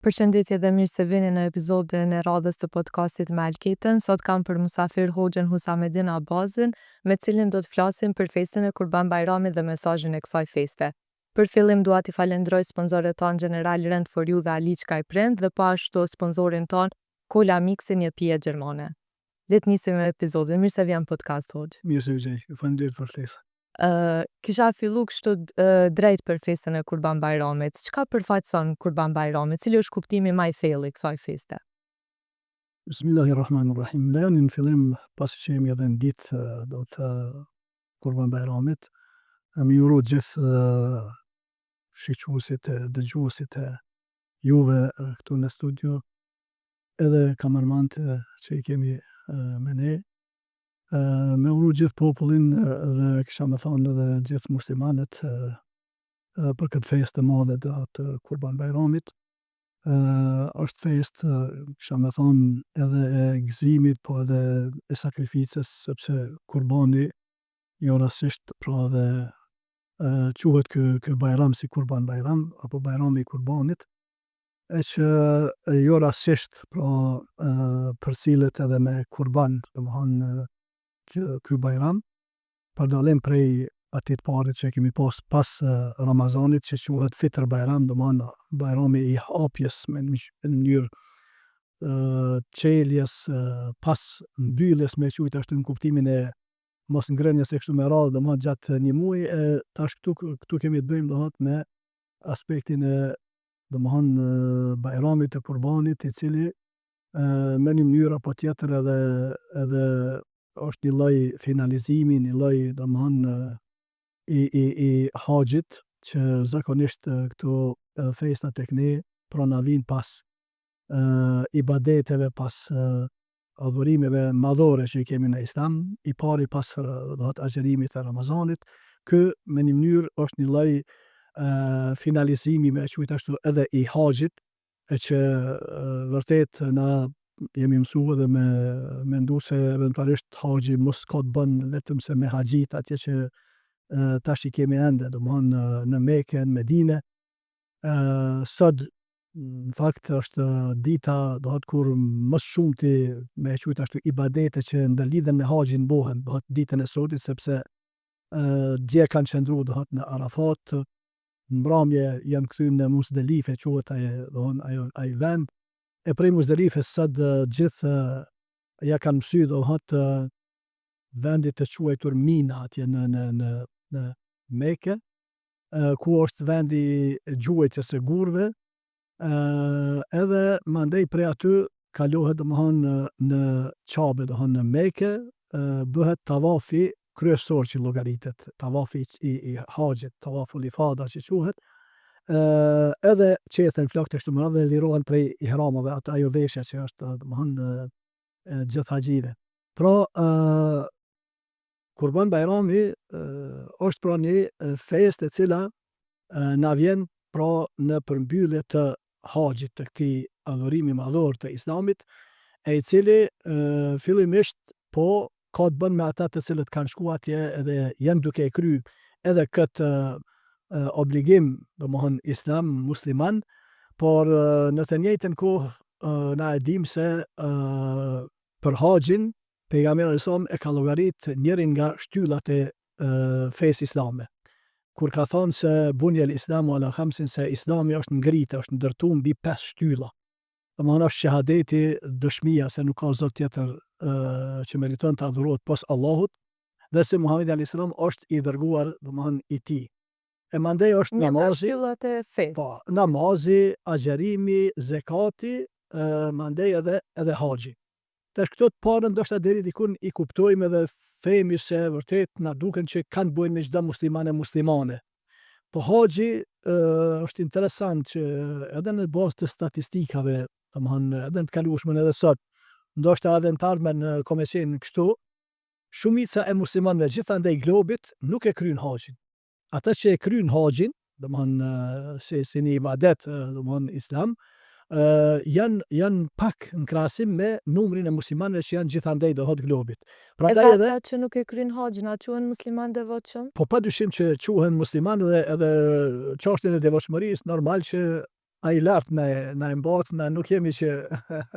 Përshëndetje dhe mirë se vini në episodin e radhës të podcastit me Alketën. Sot kam për musafir Hoxhën Husamedin Abazin, me cilin do të flasim për festën e Kurban Bajramit dhe mesazhin e kësaj feste. Për fillim dua t'i falenderoj sponsorët tanë General Rent for You dhe Ali Çkaj Prend dhe po ashtu sponsorin tanë Cola Mixi, një pije gjermane. Le të nisim me episodin. Mirë se vjen podcast Hoxh. Mirë se u gjej, ju falenderoj për ftesën. Kisha fillu kështu drejt për festën e Kurban Bajramit. Çka përfaqëson Kurban Bajramit? Cili është kuptimi më i thellë i kësaj feste? Bismillahirrahmanirrahim. Në fillim, pasi që jemi edhe në ditë do të Kurban Bajramit, më uru gjithë shiqëuesit e dëgjuesit e juve këtu në studio, edhe kamermant që i kemi me ne. Me uru gjithë popullin dhe kisha me thonë edhe gjithë muslimanët për këtë festë të madhe të Kurban Bajramit. Është festë, kisha me thonë, edhe e gëzimit, po edhe e sakrificës, sepse kurbani jo rastisht pra dhe quhet ky bajram si Kurban Bajram apo bajrami i kurbanit, e që jo rastisht pra përcillet edhe me kurban, domethënë ky bajram, për dallim prej atij të parit që kemi pas Ramazanit, që quhet Fitr Bajram, domethënë bajrami i hapjes në mënyrë çeljes pas mbylljes, me quajtur ashtu në kuptimin e mos ngrënies e kështu me radhë, domethënë gjatë një muaji. Tash këtu kemi të bëjmë domethënë me aspektin e domethënë bajramit të kurbanit, i cili me një mënyrë apo tjetër edhe është një lloj finalizimi, një lloj domethënë i haxhit, që zakonisht këto festa tek ne pra na vijnë pas ibadeteve, pas adhurimeve madhore që i kemi në Islam, i pari pas agjerimit të Ramazanit. Ky me një mënyrë është një lloj finalizimi, me quajtur ashtu, edhe i haxhit, e që vërtet na jemi mësuar dhe me mendu se eventualisht haxhi mos ka të bën vetëm se me haxhit atje që tash i kemi ende, domethënë në Mekë, në Medinë. Sot në fakt është dita dohet kur më shumti, me quajtur ashtu, ibadete që ndërlidhen me haxhin bëhen ditën e sotit, sepse dje kanë qëndruar dohet në Arafat, mbrëmje janë kthyer në Musdelife, quhet ai vend. E prej Musdelifes sot gjithë ja kanë mësy dohet vendit të quajtur Mina atje në Mekë, ku është vendi i gjuhësjes së gurëve, edhe mandej prej aty kalohet domethënë në Qabe, domethënë në Mekë, bëhet tavafi kryesor që llogaritet, tavafi i haxhit, tavaful ifada që quhet. Edhe qethen flokët e kështu me radhë dhe lirohen prej ihramave, ajo veshja që është domethënë gjithë haxhive. Pra Kurban Bajrami është pra një festë e cila na vjen pra në përmbyllje të haxhit, të këtij adhurimi madhor të Islamit, e i cili fillimisht po ka të bën me ata të cilët kanë shkuar atje edhe janë duke e kryer edhe këtë obligim, domethënë Islam musliman, por në të njëjtën kohë na e dim se për haxhin pejgamberi e ka llogarit njërin nga shtyllat e fesë islame, kur ka thonë se bunjel islamu ala khamsin, se Islami është ngritë, është ndërtuar mbi 5 shtylla. Domethënë është shahadeti, dëshmia se nuk ka zot tjetër që meriton të adhurohet pos Allahut, dhe se Muhamedi alayhis salam është i dërguar domethënë i tij. E mandej është namazi, po, namazi, agjerimi, zekati, mandej edhe haxhi. Tash këto të parën ndoshta deri diku i kuptojmë edhe themi se vërtet na duken që kanë bujnë me çdo musliman e muslimane. Po haxhi është interesant që edhe në bazë të statistikave, domethënë edhe në të kaluarshmën edhe sot, ndoshta edhe në të ardhmen komesin kështu, shumica e muslimanëve gjithandej globit nuk e kryejnë haxhin. Ata që e kryejnë haxhin, domethënë si një ibadet, domethënë Islam, janë pak në krahasim me numrin e muslimanëve që janë gjithandej dohet globit. Prandaj edhe ata që nuk e kryejnë haxhin, a quhen muslimanë devotshëm? Po padyshim që quhen muslimanë, dhe edhe çështjen e devotshmërisë normal që ai lart na e mbat, na nuk jemi që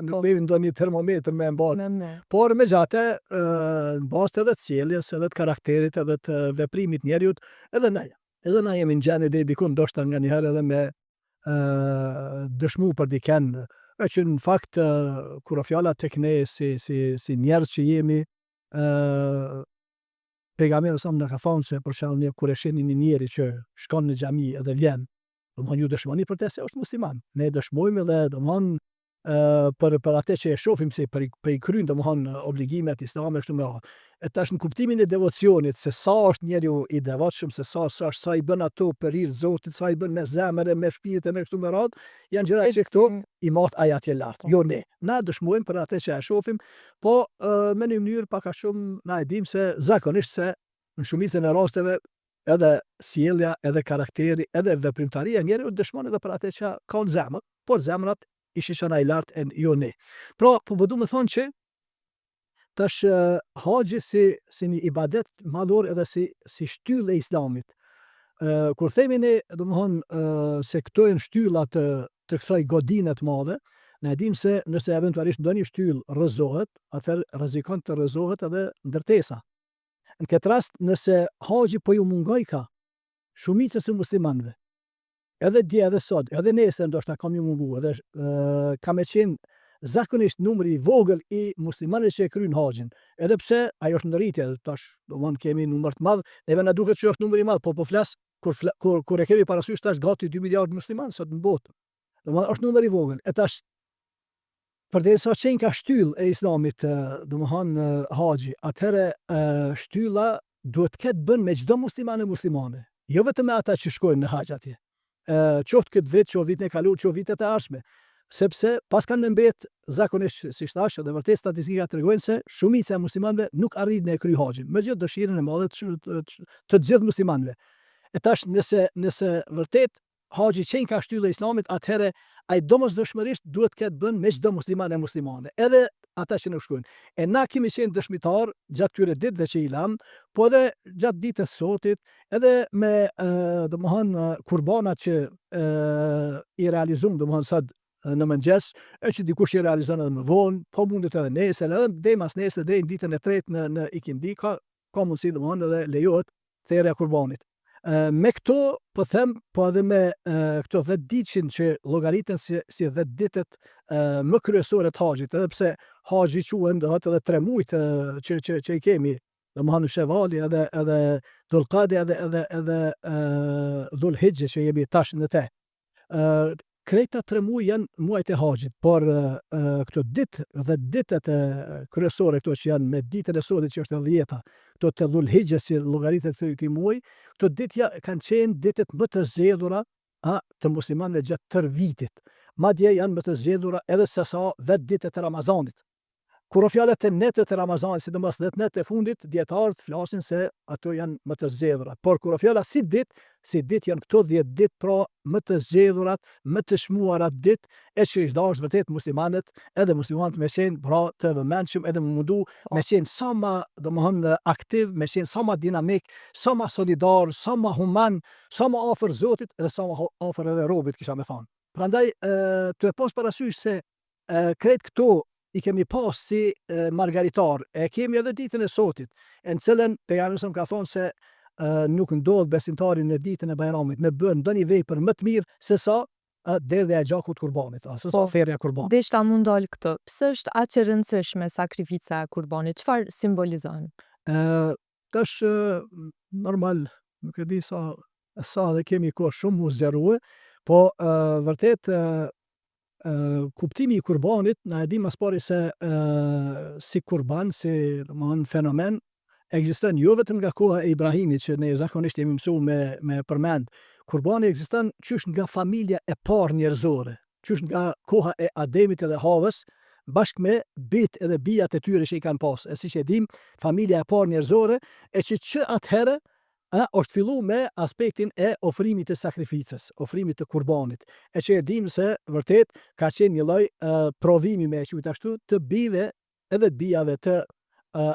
nuk kemi ndonjë termometër me mbat. Por megjithatë, në bazë edhe të sjelljes, edhe të karakterit, edhe të veprimit njerëzit, edhe na jemi nxenë deri diku ndoshta nganjëherë edhe me dëshmu për diken, që në fakt kur o fjala tek ne si njerëz që jemi, pejgamberi sa na ka thonë se për shembull ne kur e shihni një njeri që shkon në xhami edhe vjen, domthonë ju dëshmoni për te se është musliman. Ne dëshmojmë edhe domthonë për atë që e shohim se për i kryen domthonë obligimet islame kështu me radhë. E tash në kuptimin e devocionit, se sa është njeriu i devotshëm, se sa i bën ato për hir Zotit, sa i bën me zemër e me shpirt e me kështu me radhë, janë gjëra që këto i mat ai atje lart. Jo ne. Na dëshmojmë për atë që e shohim, po me një mënyrë pak a shumë na e dim se zakonisht se në shumicën e rasteve edhe sjellja, edhe karakteri, edhe veprimtaria e njeriu dëshmon edhe për atë që ka në zemër, por zemrat i shishon ai lart e jo ne. Pra, po du me thonë që tash haxhi si një ibadet madhor edhe si shtyllë e islamit. Kur themi ne domthonë se këto janë shtylla të kësaj godine të madhe, ne dim se nëse eventualisht ndonjë shtyllë rrëzohet, atëherë rrezikon të rrëzohet edhe ndërtesa. Në këtë rast, nëse haxhi po ju mungoj ka shumicës e muslimanëve, edhe dje edhe sot, edhe nesër ndoshta kam ju mungu, edhe ka me qenë zakonisht numri i vogël i muslimanëve që e kryjnë haxhin. Edhe pse ajo është në rritje, tash domthonë kemi numër të madh, neve na duket që është numri i madh, po flas kur e kemi parasysh tash gati 2 miliardë muslimanë sot në botë. Domthonë është numër i vogël. E tash përderisa qenë ka shtyllë e islamit, domthonë haxhi, atëherë shtylla duhet të ketë bën me çdo musliman e muslimane, jo vetëm me ata që shkojnë në haxh atje. Qoftë këtë vit, qoftë vitin e kaluar, qoftë vitet e ardhshme, sepse pas kanë me mbet zakonisht, siç thash, dhe vërtet statistika tregojnë se shumica e muslimanëve nuk arrin me kry haxhin, megjithë dëshirën e madhe të gjithë muslimanëve. E tash nëse vërtet haxhi qenë ka shtyllë e islamit, atëherë ai domosdoshmërisht duhet ketë bën me çdo musliman e muslimane, edhe ata që nuk shkojnë. E na kemi qenë dëshmitar gjatë këtyre ditëve që i lam, po edhe gjatë ditës sotit, edhe me domthonë kurbanat që i realizojmë domthonë sot në mëngjes, e që dikush i realizon edhe më vonë, po mundet edhe nesër, edhe deri mas nesër deri në ditën e tretë në ikindi ka mundësi domthonë edhe lejohet thërrja e kurbanit. Me këto po them, po edhe me këto 10 ditëshin që llogariten si 10 ditët më kryesore të haxhit, edhe pse haxhi quhen edhe 3 muajt që i kemi, domthonë Shevali edhe Dhulqadi edhe Dhulhijhe që jemi tash në te. Krejta 3 muaj janë muajt e haxhit, por këto ditë dhe ditët kryesore këto që janë me ditën e sotit që është e 10-ta, këto të Dhulhijhes si llogaritet këtij muaj, këto ditë kanë qenë ditët më të zgjedhura të muslimanëve gjatë tërë vitit. Madje janë më të zgjedhura edhe se sa 10 ditët e Ramazanit. Kur o fjalët e netët e Ramazanit, sidomos 10 netët e fundit, dietarët flasin se ato janë më të zgjedhura. Por kur o fjala si ditë janë këto 10 ditë, pra më të zgjedhurat, më të çmuarat ditë, e që i dashur vërtet muslimanët, edhe muslimanët me qenë pra të vëmendshëm, edhe më mundu me qenë sa më domthonë aktiv, me qenë sa më dinamik, sa më solidar, sa më human, sa më afër Zotit edhe sa më afër edhe robit, kisha me thonë. Prandaj të e pas parasysh se krejt këto i kemi pas si margaritar, e kemi edhe ditën e sotit, në cilën pejgamberi ka thonë se nuk ndodh besimtari në ditën e Bajramit me bën ndonjë vepër më të mirë se sa derdhja e gjakut kurbanit, se sa thërrja e kurbanit. Desh ta mund dal këtë. Pse është aq e rëndësishme sakrifica e kurbanit? Çfarë simbolizon? Tash normal, nuk e di sa dhe kemi kohë shumë u zgjerue, po vërtet kuptimi i kurbanit na e dim as pari se si kurban, si domthonë fenomen ekziston jo vetëm nga koha e Ibrahimit që ne zakonisht jemi mësuar me përmend. Kurbani ekziston qysh nga familja e parë njerëzore, qysh nga koha e Ademit edhe Havës, bashkë me bijt edhe bijat e tyre që i kanë pas. E siç e dim, familja e parë njerëzore e që atëherë është fillu me aspektin e ofrimit të sakrificës, ofrimit të kurbanit. E që e dim se vërtet ka qenë një lloj provimi me quajtur ashtu të bijve edhe të bijave të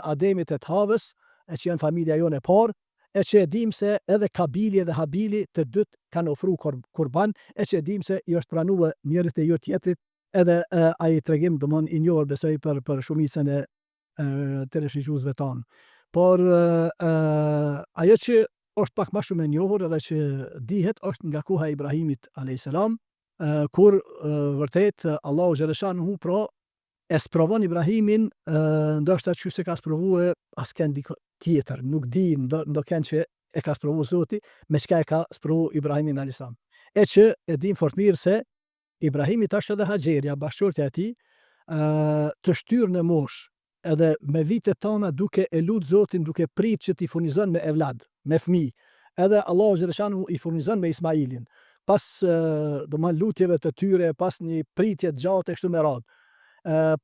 Ademit e të Havës, e që janë familja jonë e parë, e që e dim se edhe Kabili dhe Habili të dytë kanë ofru kurban, e që e dim se i është pranue njërit e jo tjetrit, edhe ai tregim domthon i njohur besoj për shumicën e teleshqyqyesve tanë. Por ajo që është pak më shumë e njohur edhe që dihet është nga koha e Ibrahimit a.s. Kur vërtet Allahu xhaleshanuhu e sprovon Ibrahimin, ndoshta që se ka sprovue askën tjetër, nuk di ndoken që e ka sprovu Zoti, me çka e ka sprovu Ibrahimin a.s. E që e dim fort mirë se Ibrahimi tash edhe Haxherja, bashkëshortja e tij, të shtyrë në moshë, edhe me vitet tona duke e lut Zotin, duke prit që t'i furnizon me evlad, me fëmijë. Edhe Allahu xhaleshanuhu i furnizon me Ismailin. Pas domthon lutjeve të tyre, pas një pritje të gjatë kështu me radhë.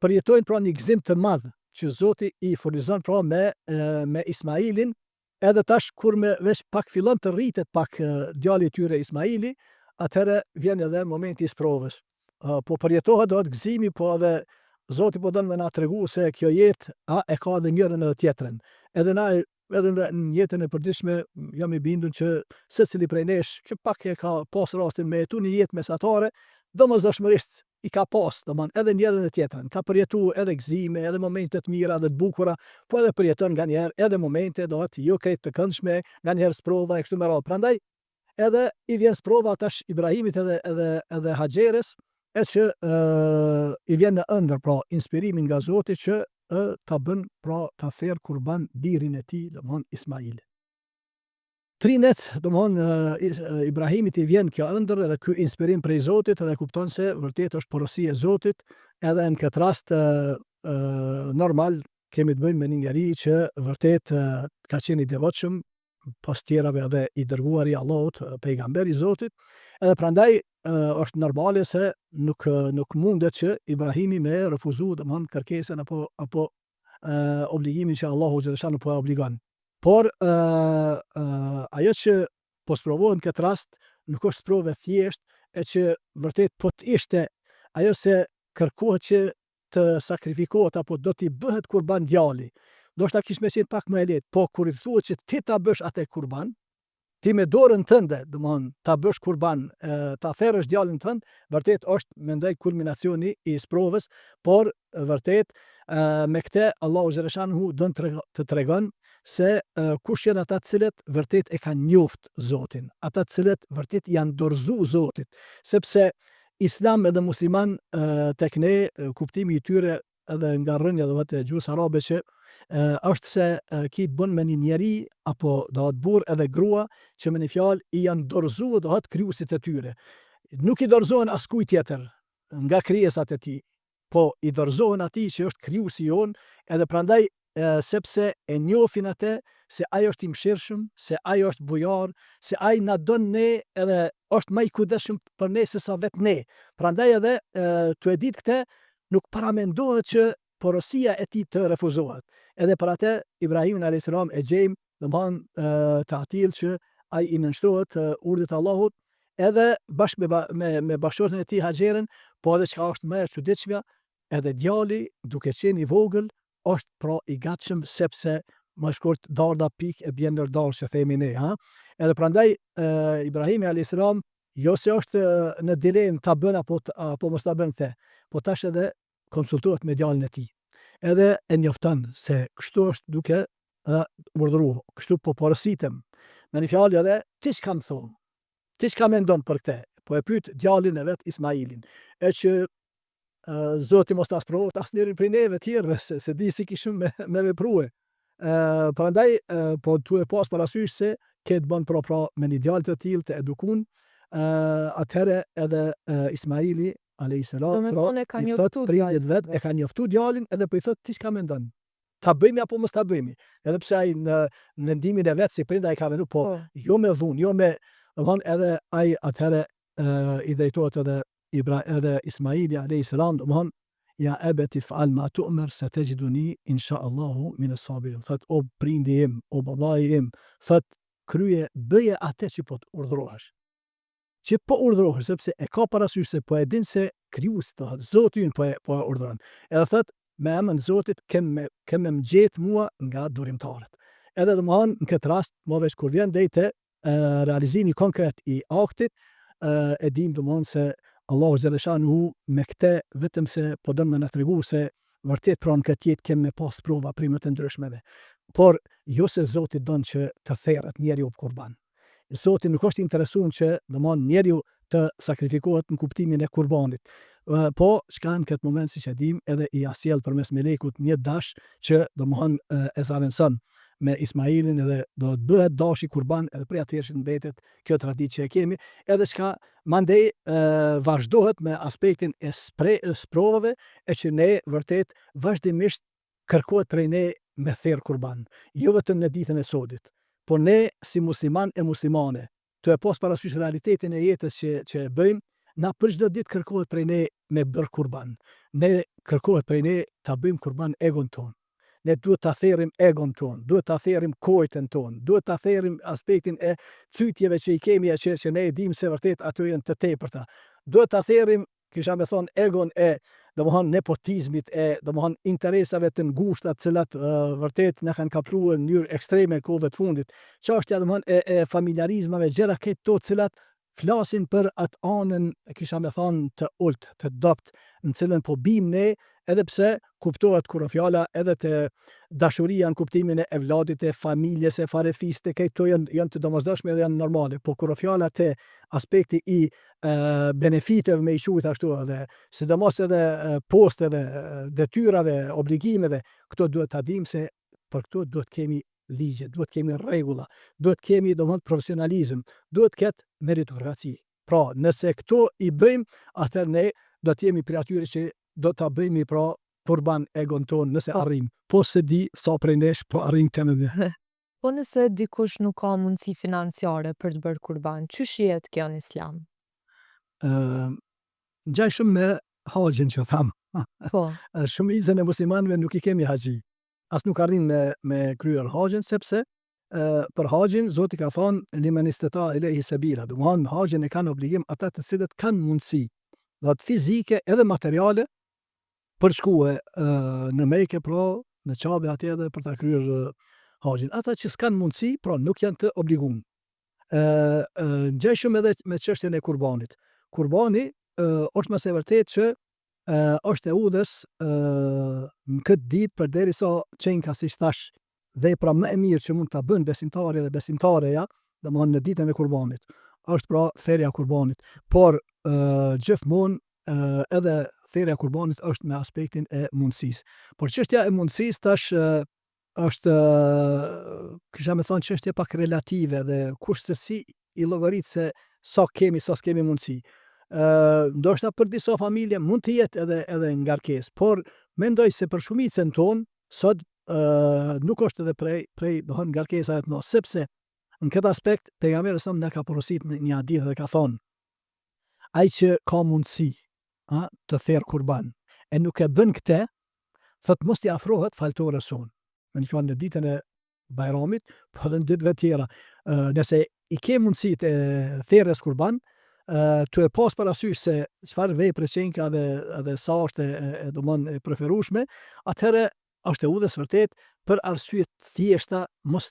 Përjetojnë pra një gëzim të madh që Zoti i furnizon pra me Ismailin, edhe tash kur me veç pak fillon të rritet pak djali i tyre Ismaili, atëherë vjen edhe momenti i sprovës. Po përjetohet do të gëzimi, po edhe Zoti po don me na tregu se kjo jetë e ka edhe njërin edhe tjetrën. Edhe na edhe në jetën e përditshme jam i bindur që secili prej nesh që pak e ka pas rastin me jetu një jetë mesatare, domosdoshmërisht i ka pas, domthon edhe njërin e tjetrën, ka përjetu edhe gëzime, edhe momente të mira dhe të bukura, po edhe përjeton nganjëherë edhe momente do të jo krejt të këndshme, nganjëherë sprova e kështu me radhë. Prandaj edhe i vjen sprova tash Ibrahimit edhe Haxherës, e që i vjen në ëndër pra inspirimin nga Zoti që ta bën pra ta therr kurban birin e tij, domthon Ismail. Trinet, domthon Ibrahimit i vjen kjo ëndër edhe ky inspirim prej Zotit, edhe kupton se vërtet është porosi e Zotit, edhe në këtë rast normal kemi të bëjmë me një njeri që vërtet ka qenë i devotshëm, pas tjerave edhe i dërguar i Allahut, pejgamber i Zotit, edhe prandaj është normale se nuk mundet që Ibrahimi me refuzu domthon kërkesën apo obligimin që Allahu xhaleshanu po e obligon. Por ajo që po sprovohet në këtë rast nuk është sprovë thjesht, e që vërtet po të ishte ajo se kërkohet që të sakrifikohet apo do t'i bëhet kurban djali, do shta kish me qenë pak më e lehtë, po kur i thuhet që ti ta bësh atë kurban, ti me dorën tënde, domthon ta bësh kurban, ta therrësh djalin tënd, vërtet është mendoj kulminacioni i sprovës, por vërtet me këtë Allahu xhaleshanuhu don të tregon se kush janë ata të cilët vërtet e kanë njoft Zotin, ata të cilët vërtet janë dorëzu Zotit, sepse Islam edhe musliman tek ne kuptimi i tyre edhe nga rrënja dhe gjuhës arabe që është se ki të bën me një njeri apo do të burr edhe grua që me një fjalë i janë dorëzuar do të krijuesit e tyre. Nuk i dorëzohen askujt tjetër nga krijesat e tij, po i dorëzohen atij që është krijuesi jon, edhe prandaj sepse e njohin atë se ai është i mëshirshëm, se ai është bujar, se ai na don ne edhe është më i kujdesshëm për ne se sa vetë ne. Prandaj edhe tu e ditë këtë nuk paramendohet që porosia e tij të refuzohet. Edhe për atë Ibrahimin a.s. e gjejmë domthon të atill që ai i nënshtrohet urdhit të Allahut, edhe bashkë me bashkëshorten e tij Haxherën, po edhe çka është më e çuditshme, edhe djali duke qenë i vogël është pra i gatshëm sepse më shkurt darda pik e bjen ndër darë që themi ne, ha? Edhe prandaj Ibrahimi a.s. jo se është në dilemë ta bën apo mos ta bën këtë, po tash edhe konsultohet me djalin e tij. Edhe e njofton se kështu është duke urdhëruar, kështu po porositem. Me një fjalë edhe ti çka më thon? Ti çka mendon për këtë? Po e pyet djalin e vet Ismailin. E që Zoti mos ta sprovot asnjërin prej neve tjerëve se di si kishim me veprue. Prandaj po tu e pas parasysh se këtë bën pra me një djalë të tillë të edukun, atëherë edhe Ismaili a.s. i thot prindit vet e ka njoftu djalin edhe po i thot ti çka mendon? Ta bëjmë apo mos ta bëjmë? Edhe pse ai në mendimin e vet si prind ai ka vënë po jo me dhunë, jo me domthon edhe ai atëherë i drejtohet edhe Ismaili a.s. domthon ja ebeti fa'al ma tu'mar satajiduni insha Allahu min as-sabirin. Thot o prindi im, o babai im, thot krye bëje atë që po të urdhërohesh. Që po urdhërohesh sepse e ka parasysh se po e din se krijuesi do thot Zoti ynë po e urdhëron. Edhe thot me emrin e Zotit kemë më gjet mua nga durimtarët. Edhe domethënë në këtë rast, më veç kur vjen deri te realizimi konkret i aktit, e dim domethënë se Allahu xhaleshanuhu me këtë vetëm se po don me na tregu se vërtet pranë këtë jetë kemë me pas prova prime të ndryshmeve. Por jo se Zoti don që të therret njeriu kurban. Zoti nuk është interesuar që domethënë njeriu të sakrifikohet në kuptimin e kurbanit. Po çka në këtë moment siç e dim edhe i sjell përmes melekut një dash që domethënë e zaventson me Ismailin edhe do të bëhet dashi kurban edhe prej atëherë që mbetet kjo traditë që e kemi, edhe çka mandej vazhdohet me aspektin e sprovave e që ne vërtet vazhdimisht kërkohet prej ne me therr kurban, jo vetëm në ditën e sodit, po ne si musliman e muslimane, të e pas parasysh realitetin e jetës që e bëjmë, na për çdo ditë kërkohet prej ne me bërë kurban. Ne kërkohet prej ne ta bëjmë kurban egon ton. Ne duhet ta therrim egon ton, duhet ta therrim kojtën ton, duhet ta therrim aspektin e cytjeve që i kemi e që ne e dim se vërtet ato janë të tepërta. Duhet ta therrim, kisha me thonë, egon e domethënë nepotizmit, e domethënë interesave të ngushta të cilat vërtet na kanë kapluar në mënyrë ekstreme në kohëve të fundit. Çështja domethënë e familjarizmave, gjëra këto të cilat flasin për atë anën, kisha me thonë, të ulët, të dopt, në cilën po bim ne, edhe pse kuptohet kur fjala edhe te dashuria në kuptimin e evladit, e familjes, e farefisë, këto janë të domosdoshme dhe janë normale, po kur fjala te aspekti i benefiteve me i quajt ashtu edhe sidomos edhe posteve, detyrave, obligimeve, këto duhet ta dim se për këto duhet kemi ligje, duhet kemi rregulla, duhet kemi domosdoshmë profesionalizëm, duhet ketë meritokraci. Pra, nëse këto i bëjmë, atëherë ne do të jemi prej atyre që do ta bëjmë pra kurban egon ton nëse arrim. Po se di sa prej nesh po arrim këtë në. Po nëse dikush nuk ka mundësi financiare për të bërë kurban, çysh jetë kjo në Islam? Ngjajshëm me haxhin që tham. Po. Shumicën e muslimanëve nuk i kemi haxhi. As nuk arrin me kryer haxhin sepse për haxhin Zoti ka thënë limen istata ilayhi sabila. Domthonë haxhin e kanë obligim ata të cilët kanë mundësi, do të fizike edhe materiale për shkue në Mekë, pra në Qabe atje edhe për ta kryer haxhin. Ata që s'kan mundësi, pra nuk janë të obliguar. Ngjajshëm edhe me çështjen e kurbanit. Kurbani është më së vërtet që është e udhës në këtë ditë përderisa çenka siç thash, vepra më e mirë që mund ta bën besimtari dhe besimtareja, domthonë në ditën e kurbanit, është pra therrja e kurbanit. Por gjithmonë edhe therrja e kurbanit është me aspektin e mundësisë. Por çështja e mundësisë tash është kisha me thonë çështje pak relative dhe kush se si i llogarit se sa kemi, sa s'kemi mundësi. Ndoshta për disa familje mund të jetë edhe ngarkesë, por mendoj se për shumicën tonë sot nuk është edhe prej domthonë ngarkesave të mos, sepse në këtë aspekt pejgamberi sa na ka porositur në një hadith dhe ka thonë: ai që ka mundësi të therr kurban e nuk e bën këtë, thot mos t'i afrohet faltores son. Në ditën e Bajramit, po edhe në ditëve tjera. Nëse i ke mundësi të therrës kurban, tu e pas parasysh se çfarë vepre çenka dhe sa është e domthonë e preferueshme, atëherë është e udhës vërtet për arsye të thjeshta mos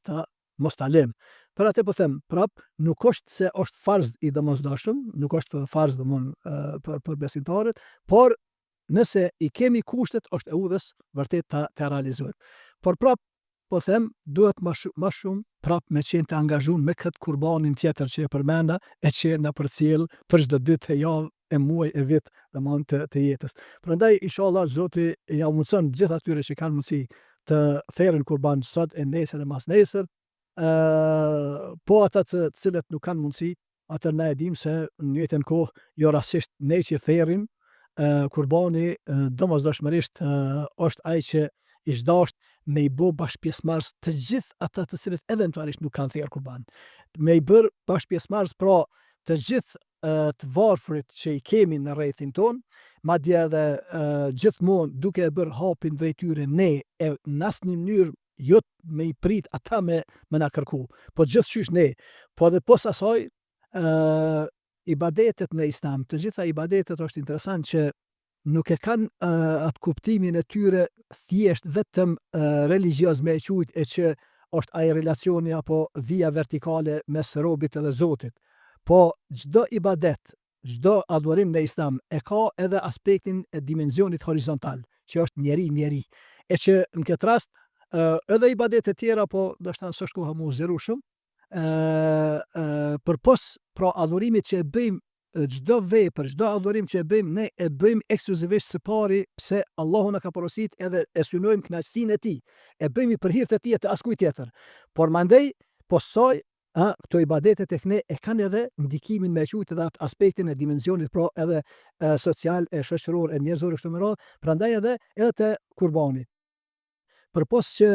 ta lëm. Për atë po them, prap nuk është se është farz i domosdoshëm, nuk është farz domthonë për besimtarët, por nëse i kemi kushtet është e udhës vërtet ta realizojmë. Por prap po them, duhet më shumë prap me qenë të angazhuar me këtë kurbanin tjetër që e përmenda e që na përcjell për çdo ditë e javë, e muaj, e vit, domthonë të jetës. Prandaj inshallah Zoti ja mundson gjithë atyre që kanë mundësi të therrin kurban sot e nesër e mas nesër. Po ata të cilët nuk kanë mundësi, atëherë na e dim se në njëjtën kohë jo rastisht ne që therrim kurbani domosdoshmërisht është ai që i zhdasht me i bë bashkëpjesëmarrës të gjithë ata të cilët eventualisht nuk kanë therr kurban. Me i bërë bashkëpjesëmarrës pra të gjithë të varfrit që i kemi në rrethin ton, madje edhe gjithmonë duke e bërë hapin drejt tyre ne e në asnjë mënyrë jo me i prit ata me na kërku, po gjithçysh ne. Po edhe posa asaj ibadetet në Islam, të gjitha ibadetet është interesant që nuk e kanë atë kuptimin e tyre thjesht vetëm religjioz me e quajt e që është ai relacioni apo vija vertikale mes robit edhe Zotit. Po çdo ibadet, çdo adhurim në Islam e ka edhe aspektin e dimensionit horizontal, që është njeri. E që në këtë rast edhe ibadet e tjera, po ndoshta s'është koha mu zëru shumë, përpos pra adhurimit që e bëjmë çdo vepër, çdo adhurim që e bëjmë, ne e bëjmë ekskluzivisht së pari pse Allahu na ka porosit edhe e synojmë kënaqësinë e tij. E bëjmë për hir të tij e të askujt tjetër. Por mandej posoj këto ibadetet tek ne e kanë edhe ndikimin me qujtë edhe atë aspektin e dimensionit, pra edhe social, e shoqëror, e njerëzor kështu me radhë, prandaj edhe te kurbani. Përpos që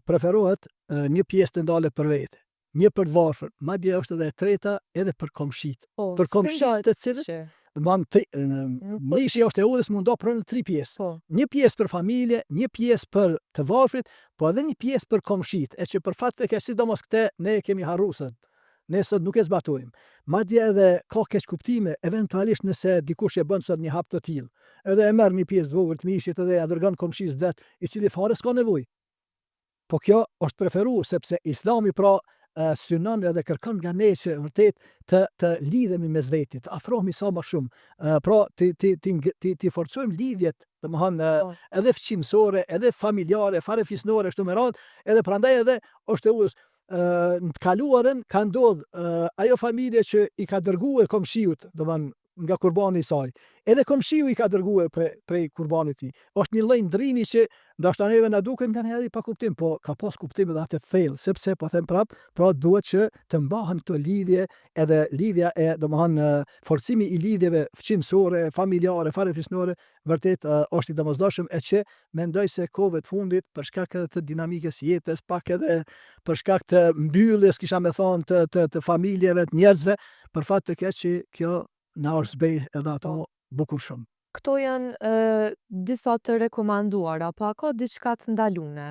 preferohet një pjesë të ndalet për vete, një për të varfër, madje është edhe e treta edhe për komshit. Për komshit të cilët nishi është e udhës mund do pranë 3 pjesë. Një pjesë për familje, një pjesë për të varfrit, po edhe një pjesë për komshit, e që për fat të keq sidomos këte ne kemi harruar. Ne sot nuk e zbatojmë. Madje edhe ka keq kuptime, eventualisht nëse dikush e bën sot një hap të tillë, edhe e merr një pjesë të vogël të mishit edhe ja dërgon komshisë vet, i cili fare s'ka nevojë. Po kjo është preferuar sepse Islami pra synon edhe kërkon nga ne që vërtet të lidhemi mes vetit, të afrohemi sa më shumë, pra ti forcojmë lidhjet, domethënë edhe fëmijësore, edhe familjare, farefisnore kështu me radhë, edhe prandaj edhe është e udhës. Në të kaluarën ka ndodhur ajo familje që i ka dërguar komshiut, domethënë nga kurbani i saj, edhe komshiu i ka dërguar prej kurbanit të tij. Është një lloj ndrimi që ndoshta neve na duket nganjëherë pa kuptim, po ka pas kuptim edhe atë thellë, sepse po them prap, pra duhet që të mbahen këto lidhje, edhe lidhja e domethënë forcimi i lidhjeve fëmijësore, familjare, farefisnore, vërtet është i domosdoshëm, e që mendoj se kohëve të fundit për shkak edhe të dinamikës jetës, pak edhe për shkak të mbylljes, kisha me thonë, të familjeve, të njerëzve, për fat të keq që kjo na është zbej edhe ato bukur shumë. Këto janë disa të rekomanduara, po a ka diçka të ndalune?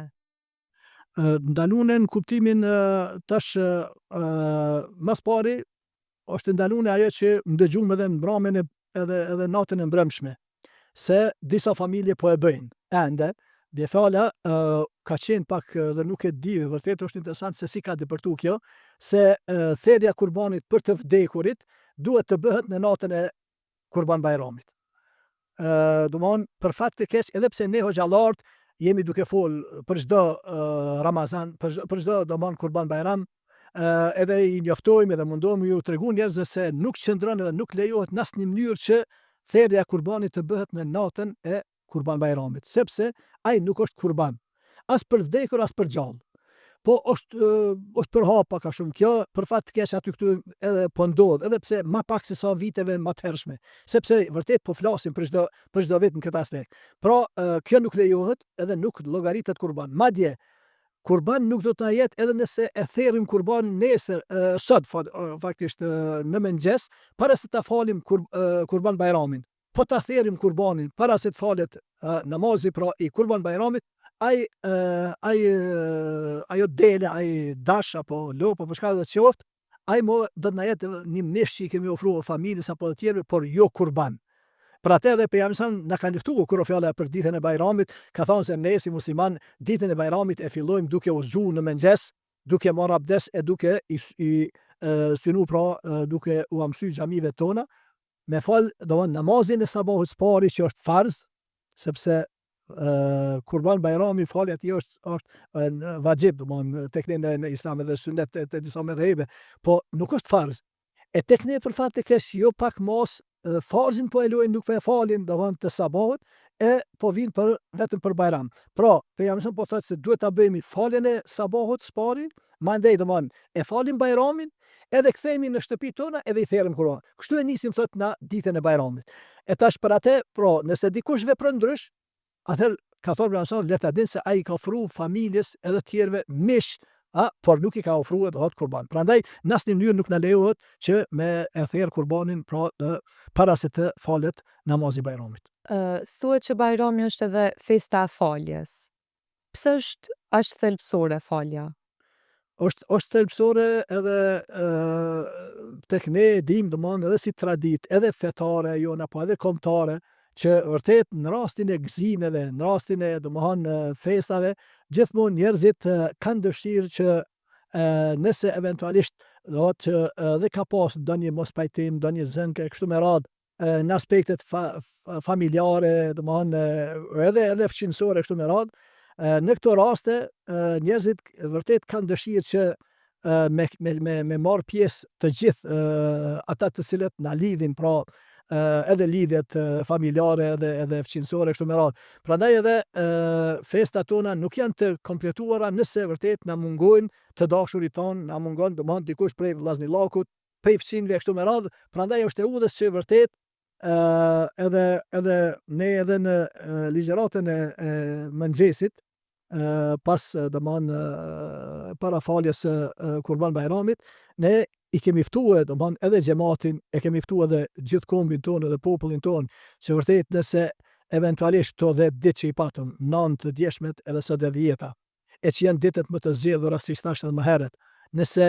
Ndalune në kuptimin tash mas pari është ndalune ajo që ndëgjum edhe në mbramen edhe natën e mbrëmshme, se disa familje po e bëjnë. Ende, dhe fjala ka qenë pak dhe nuk e di, vërtet është interesant se si ka depërtu kjo, se thirrja kurbanit për të vdekurit duhet të bëhet në natën e Kurban Bayramit. Domthon për fat të keq, edhe pse ne hoxhallarët jemi duke fol për çdo Ramazan, për çdo domthon Kurban Bayram, edhe i njoftojmë edhe mundohemi ju tregu njerëzve se nuk qëndron edhe nuk lejohet në asnjë mënyrë që thirrja e kurbanit të bëhet në natën e Kurban Bayramit, sepse ai nuk është kurban, as për vdekur as për gjallë. Po është për hapa ka shumë kjo, për fat të keq aty këtu edhe po ndodh, edhe pse ma pak se sa viteve më të hershme, sepse vërtet po flasim për çdo vit në këtë aspekt. Pra kjo nuk lejohet edhe nuk llogaritet kurban. Madje kurban nuk do të na jetë edhe nëse e therrim kurbanin nesër, sot faktisht në mëngjes, para se ta falim Kurban Bayramin. Po ta therrim kurbanin para se të falet namazi pra i Kurban Bayramit, ajo dele, ai dash apo lop apo çka do të qoftë, ai do të na jetë një mish që i kemi ofruar familjes apo të tjerëve, por jo kurban. Për atë edhe pejgamberi na ka luftuar kur fjala për ditën e Bayramit, ka thënë se ne si musliman ditën e Bayramit e fillojmë duke u zgjuar në mëngjes, duke marrë abdes e duke i synu pra duke u amsy xhamive tona, me fal domthon namazin e sabahut pari që është farz, sepse Kurban Bayrami falja e tij është vajib, domthon tek ne në Islam edhe sunnet të disa mëdhëve, po nuk është farz. E tek ne për fat të keq jo pak mos farzin po e luajnë, nuk po e falin domthon të sabahut, e po vinë vetëm për Bayram. Pra, pejgamberi po thotë se duhet ta bëjmë faljen e sabahut pari, mandej domthon e falim Bayramin, edhe kthehemi në shtëpitë tona edhe i therrim Kurban. Kështu e nisim thotë na ditën e Bayramit. E tash për atë, pra, nëse dikush vepron ndrysh, atëherë ka thonë pejgamberi le ta dinë se ai ka ofruar familjes edhe të tjerëve mish, por nuk i ka ofruar dot kurban. Prandaj në asnjë mënyrë nuk na lejohet që me e therr kurbanin pra para se të falet namazi i Bayramit. Thuhet që Bayrami është edhe festa e faljes. Pse është aq thelbësore falja? Është thelbësore edhe tek ne dim domthon edhe si traditë, edhe fetare jona, po edhe kombëtare, që vërtet në rastin e gëzimeve, në rastin e festave, gjithmonë njerëzit kanë dëshirë që nëse eventualisht që dhe ka pas ndonjë mospajtim, ndonjë zënke kështu me radhë në aspektet familjare, edhe fëqinësore kështu me radhë, në këto raste njerëzit vërtet kanë dëshirë që me marrë pjesë të gjithë ata të cilët na lidhin, pra edhe lidhjet familjare edhe fëqinësore kështu me radhë. Prandaj edhe festat tona nuk janë të kompletuara nëse vërtet na mungojnë të dashurit tonë, na mungon dikush prej vllaznillakut, prej fëmijëve kështu me radhë. Prandaj është e udhës që vërtet edhe ne edhe në ligjëratën e mëngjesit pas parafaljes së Kurban Bayramit, ne i kemi ftuar edhe xhamatin, e kemi ftuar edhe gjithë kombin tonë edhe popullin tonë, që vërtet nëse eventualisht këto 10 ditë që i patëm, 9 të djeshmet edhe sot e 10-ta, e që janë ditët më të zgjedhura siç thash edhe më herët, nëse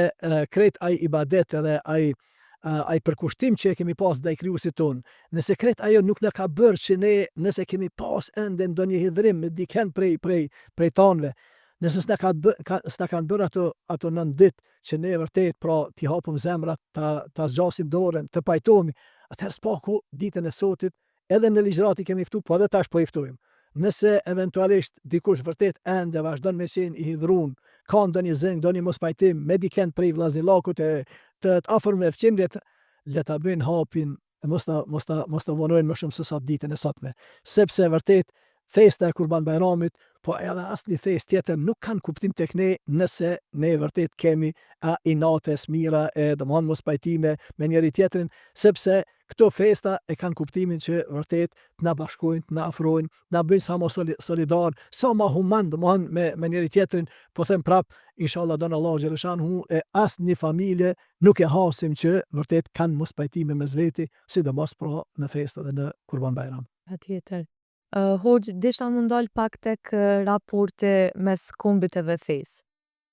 krejt ai ibadet edhe ai përkushtim që e kemi pas ndaj krijuesit tonë, nëse krejt ajo nuk na ka bërë që ne nëse kemi pas ende ndonjë hidhrim me dikën prej tanëve, nëse s'na kanë bërë ato 9 ditë që ne vërtet pra t'i hapëm zemrat, ta zgjasim dorën, të pajtohemi, atëherë s'paku ditën e sotit edhe në ligjërat i kemi ftu, po edhe tash po i ftujmë. Nëse eventualisht dikush vërtet ende vazhdon me qenë i hidhruar, ka ndonjë zënk, ndonjë mospajtim me dikën prej vllaznillakut të afërm me fëmijët, le ta bëjnë hapin e mos ta vonojnë më shumë se sa ditën e sotme, sepse vërtet festa e Kurban Bayramit, po edhe asnjë festë tjetër nuk kanë kuptim tek ne nëse ne vërtet kemi inates mira mospajtime me njëri tjetrin, sepse këto festa e kanë kuptimin që vërtet na bashkojnë, na afrojnë, na bëjnë sa më solidar, sa më human me njëri tjetrin. Po them prap, inshallah don Allahu xhaleshanhu, e asnjë familje nuk e hasim që vërtet kanë mospajtime mes veti, sidomos pra në festë dhe në Kurban Bayram. Patjetër. Hoxh, desha më ndal pak tek raporti mes kombit edhe fesë.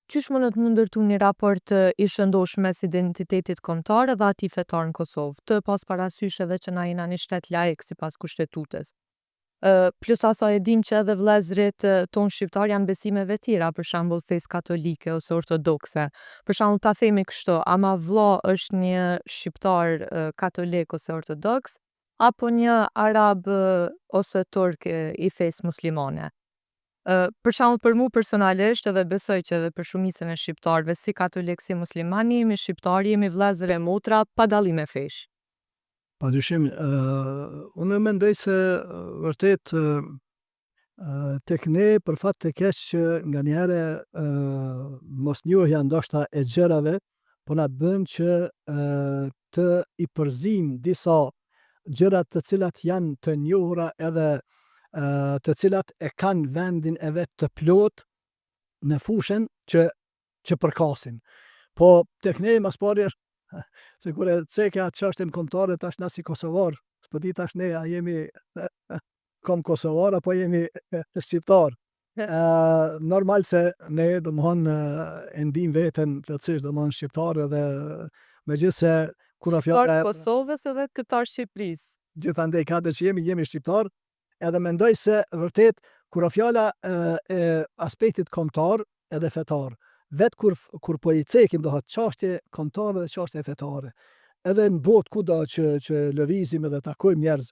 Qysh mundet më ndërtu një raport i shëndosh mes identitetit kombëtar edhe atij fetar në Kosovë, të pas parasysh edhe që na jena një shtet laik sipas kushtetutës. Plus asaj e dim që edhe vëllezërit ton shqiptar janë besimeve tjera, për shembull fesë katolike ose ortodokse. Për shembull ta themi kështu, ama vlla është një shqiptar katolik ose ortodoks, apo një arab ose turk i fesë muslimane. Për shembull për mu personalisht, edhe besoj që edhe për shumicën e shqiptarëve, si katolik si musliman, jemi shqiptar, jemi vëllezër e motra pa dallim fesh. Padyshim, unë mendoj se vërtet tek ne për fat të keq që nganjëherë mosnjohja ndoshta e gjërave po na bën që të i përzijmë disa gjërat të cilat janë të njohura edhe të cilat e kanë vendin e vet të plot në fushën që përkasin. Po tek ne mas pari se kur e ceke atë çështjen kombëtare, tash na si kosovar, s'po di tash ne a jemi kom kosovar apo jemi shqiptar. Normal se ne e ndim veten plotësisht shqiptar, edhe megjithse kur Shqiptar Kosovës edhe këtar Shqipërisë. Gjithandej katër që jemi shqiptar, edhe mendoj se vërtet kur fjala e aspektit kombëtar edhe fetar, vetë kur po i cekim do çështje kombëtare dhe çështje fetare, edhe në botë kudo që lëvizim edhe takojmë njerëz,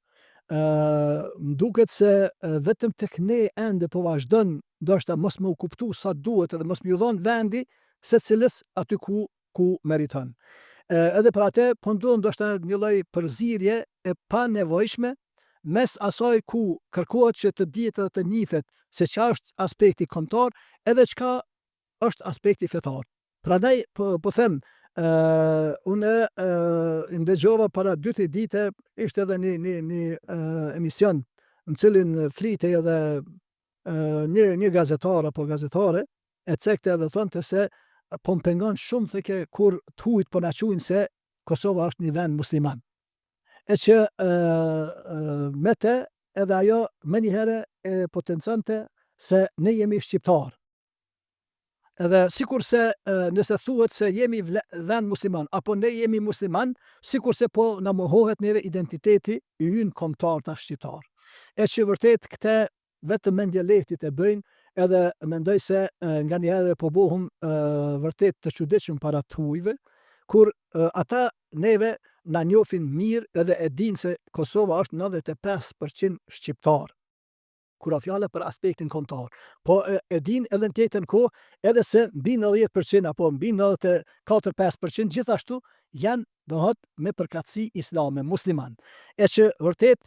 m'duket se vetëm tek ne ende po vazhdon ndoshta mos më u kuptu sa duhet edhe mos më u dhon vendi secilës aty ku meriton. Edhe për atë po ndodh ndoshta një lloj përzierje e panevojshme mes asaj ku kërkohet që të dihet edhe të njihet se ç'a është aspekti kombëtar edhe çka është aspekti fetar. Prandaj po them, unë ndëgjova para 2-3 dite, ishte edhe një emision në cilin flitej edhe një gazetar apo gazetare, e cekte edhe thonte se po më pengon shumë theke kur t'huajt po na quajnë se Kosova është një vend musliman. E që me te edhe ajo menjëherë e potenconte se ne jemi shqiptar. Edhe sikur se nëse thuhet se jemi vend musliman apo ne jemi musliman, sikur se po na mohohet neve identiteti i ynë kombëtar tash shqiptar. e që vërtet këte vetëm mendje lehtit e bëjnë, edhe mendoj se nga njëherë po bohëm vërtet të çuditshëm para të hujve, kur ata neve na njohin mirë edhe e dinë se Kosova është 95% shqiptar, kur a fjala për aspektin kombëtar. Po e dinë edhe në tjetër kohë, edhe se mbi 90% apo mbi 94-95% gjithashtu janë me përkatësi islame, musliman. E që vërtet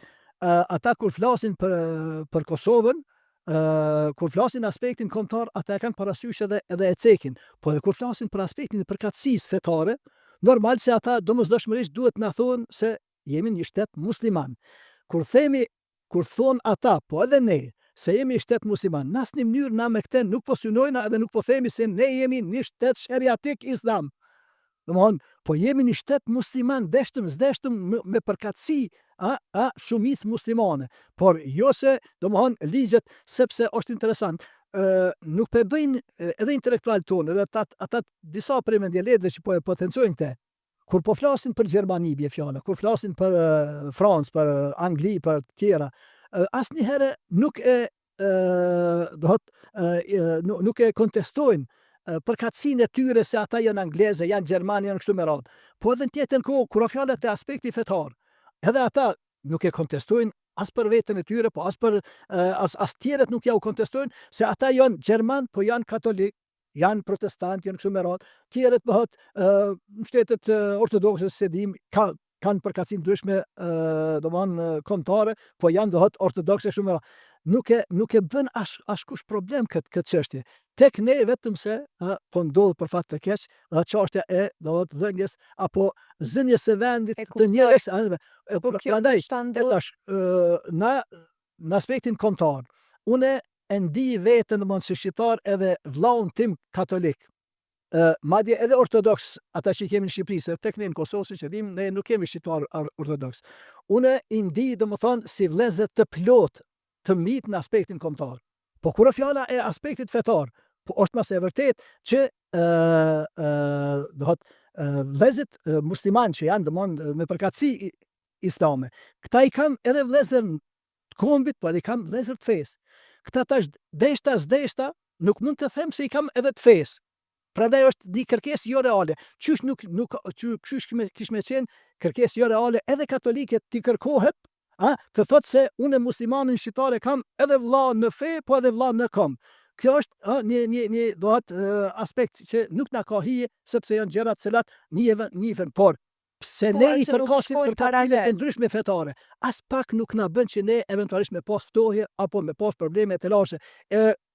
ata kur flasin për Kosovën, kur flasin aspektin kombëtar, ata e kanë parasysh edhe e cekin, po edhe kur flasin për aspektin e përkatësisë fetare, normal se ata domosdoshmërisht duhet na thonë se jemi një shtet musliman. Kur thonë ata, po edhe ne, se jemi shtet musliman, në asnjë mënyrë na me këte nuk po synojna edhe nuk po themi se ne jemi një shtet sheriatik islam. Domthon, po jemi një shtet musliman, zdeshtëm me përkatësi shumicë muslimane. Por jo se, ligjet, sepse është interesant, nuk po bëjnë edhe intelektualët tonë, edhe ata disa prej mendjeletëve që po e potencojnë këte, kur po flasin për Gjermani bie fjala, kur flasin për Francë, për Angli, për të tjera, asnjëherë nuk e kontestojnë përkatësinë e tyre se ata janë anglezë, janë gjermanë, janë kështu me radhë. Po edhe në tjetër kohë, kur fjala te aspekti fetar, edhe ata nuk e kontestojnë as për veten e tyre, po as për as tjerët nuk ja u kontestojnë se ata janë gjerman, po janë katolik, janë protestant, janë kështu me radhë. Tjerët bëhet shtetet ortodokse se dim kanë përkatësi ndryshme kombëtare, po janë ortodokse kështu me radhë. Nuk e bën askush problem këtë çështje. Tek ne vetëm se po ndodh për fat të keq çështja e dhënjes apo zënjes së vendit të njerëz. Po prandaj në aspektin kombëtar, une e ndi veten si shqiptar edhe vllaun tim katolik. Madje edhe ortodoks, ata që kemi në Shqipëri, se tek ne në Kosovë, siç e dim, ne nuk kemi shqiptar ortodoks. Une i ndi si vëllezër të plot të mit në aspektin kombëtar. Po kur fjala e aspektit fetar, po është mas e vërtet që vëllezërit musliman që janë me përkatësi islame, këta i kanë edhe vëllezër të kombit, po edhe i kanë vëllezër të fesë. Këta tash deshta, nuk mund të them se i kam edhe të fesë. Prandaj është një kërkesë jo reale. Qysh kish me qenë kërkesë jo reale edhe katolike ti kërkohet, të thotë se unë muslimanin shqiptar e kam edhe vëlla në fe, po edhe vëlla në kom. Kjo është një aspekt që nuk na ka hije, sepse janë gjëra të cilat njihen, por pse ne i përkasim përkatësive e ndryshme fetare, as pak nuk na bën që ne eventualisht me pas ftohje apo me pas probleme të lashe.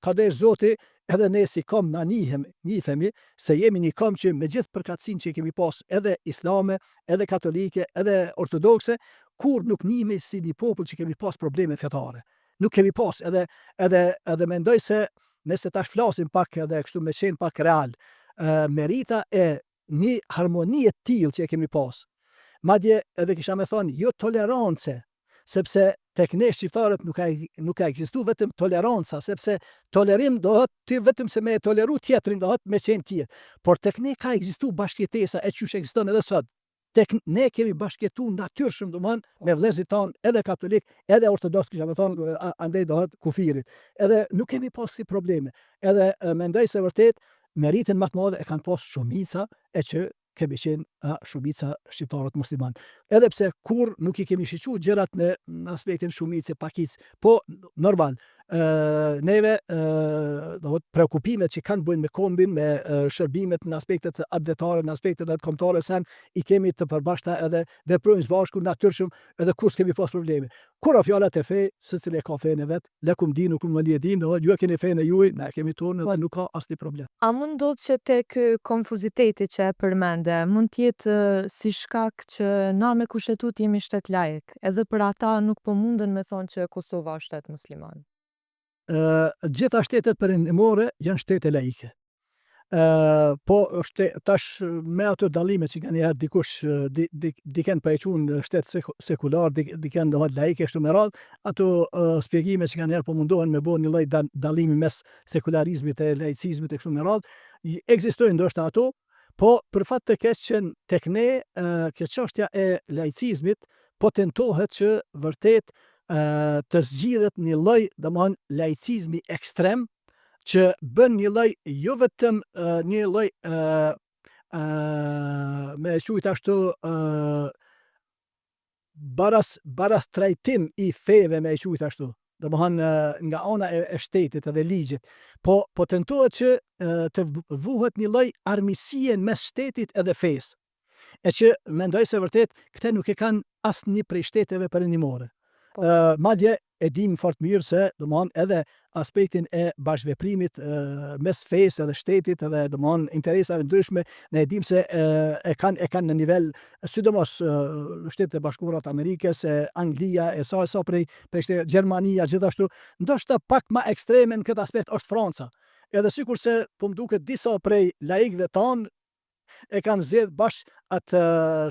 Kadesh Zoti, edhe ne si kom na njihemi se jemi një kom që me gjithë përkatësinë që kemi pas, edhe islame, edhe katolike, edhe ortodokse, kur nuk njihemi si një popull që kemi pas probleme fetare. Nuk kemi pas, edhe mendoj se nëse tash flasim pak edhe kështu me qenë pak real, merita e një harmonie të tillë që e kemi pas. Madje edhe kisha me thonë jo tolerance, sepse tek ne shqiptarët nuk ka ekzistuar vetëm toleranca, sepse tolerim dohet ti vetëm se me e toleru tjetrin dohet me qenë tjetër. Por tek ne ka ekzistuar bashkëjetesa e çysh ekziston edhe sot. Tek ne kemi bashkëjetuar natyrshëm me vëllezërit tanë, edhe katolik, edhe ortodoks, kisha me thonë, andej dohet kufirit. Edhe nuk kemi pas si probleme. Edhe mendoj se vërtet meritën më të madhe e kanë pas shumica e që kemi qenë shumica shqiptarët musliman. Edhe pse kur nuk i kemi shiqur gjërat në aspektin shumicë pakic, po normal, neve preokupimet që kanë bëjnë me kombin, me shërbimet në aspektet abdetare, në aspektet kombëtare, sen i kemi të përbashkëta edhe veprojnë së bashku natyrshëm, edhe kur s'kemi pas probleme. Kur fjalat e fe, secili ka fenë e vet, lekum dinu kum waliya din, ju e keni fenë e juaj, ne kemi tonë dhe nuk ka asnjë problem. A mund ndodh që te ky konfuziteti që e përmende, mund t'jetë si shkak që na me kushtetutë jemi shtet laik, edhe për ata nuk po munden me thonë që Kosova është shtet musliman? Gjitha shtetet perëndimore janë shtete laike. Po tash me ato dallime që kanë herë dikush diken pa e qunë shtet sekular, diken dohet laike kështu me radhë, ato shpjegime që kanë herë po mundohen me bërë një lloj dallimi mes sekularizmit e laicizmit e kështu me radhë, ekzistojnë ndoshta ato, po për fat të keq që tek ne kjo çështja e laicizmit po tentohet që vërtet të zgjidhet një lloj, domethënë laicizmi ekstrem që bën një lloj jo vetëm një lloj me e quajt ashtu baras trajtim i feve me e quajt ashtu. Domethënë nga ana e shtetit edhe ligjit, po tentohet që të vuhet një lloj armiqësie mes shtetit edhe fesë. E që mendoj se vërtet këte nuk e kanë asnjë prej shteteve perëndimore. Madje e dim fort mirë se domethënë edhe aspektin e bashkëveprimit mes fesë edhe shtetit edhe domethënë interesave ndryshme ne e dim se e kanë në nivel sidomos Shtetet e Bashkuara të Amerikës, Anglia, e sa prej shtete, Gjermania gjithashtu, ndoshta pak më ekstreme në këtë aspekt është Franca. Edhe sikurse po m'duket disa prej laikëve tanë e kanë zgjedh bashkë atë